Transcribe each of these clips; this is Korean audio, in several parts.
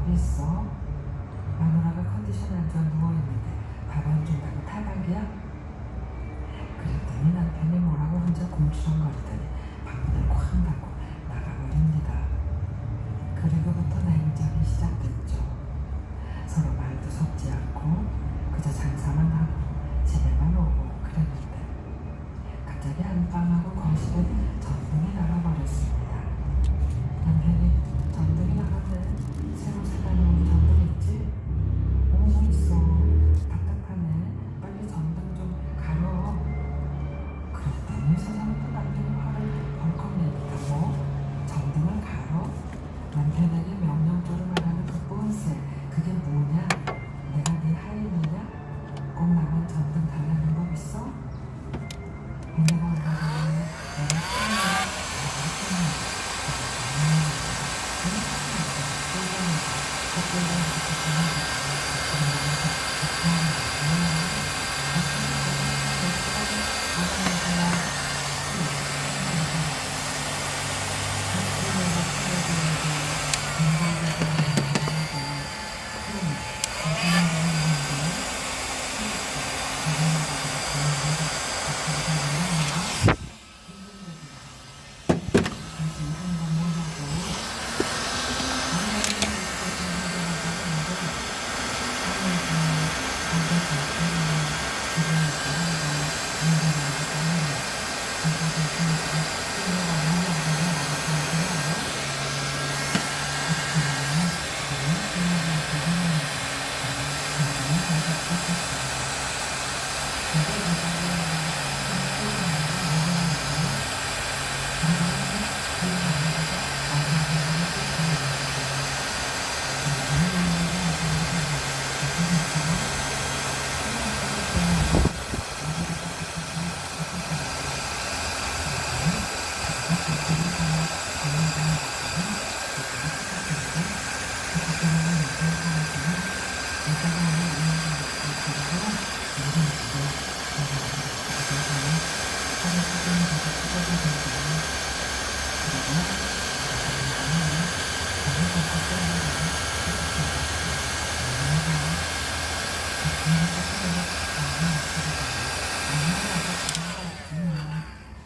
법이 있어? 마누라가 컨디션이 안 좋아 누워있는데 밥 안 준다고 탈락이야? 그랬더니 남편이 뭐라고 혼자 굶주렁거리더니 방문을 쾅 닫고 나가버립니다. 그리고부터 냉전이 시작됐죠. 서로 말도 섞지 않고 그저 장사만 하고 집에만 오고 그랬는데 갑자기 안방하고 거실에 전등이 나가버렸습니다. 남편이 전등이 나갔네. 새로 사다 놓은 전등 있지? 있어. 답답하네. 빨리 전등 좀 가려. 그랬더니 세상에 또 남편이 화를 벌컥 냅니다. 뭐? 전등을 가려? 남편에게 명령조로 말하는 그 뻔세, 그게 뭐냐? 내가 네 하인이냐? 꼭 나만 전등 달라는 법 있어? 내가 얼마 전에 내가 하인이야.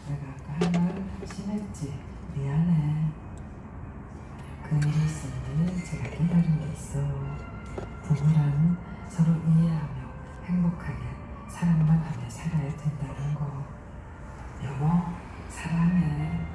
내가 아까 한 말 심했지? 미안해. 그 일이 있었는데 제가 깨달은 게 있어. 부부란 서로 이해하며 행복하게 사랑만 하며 살아야 된다는 거. 여보, 사랑해.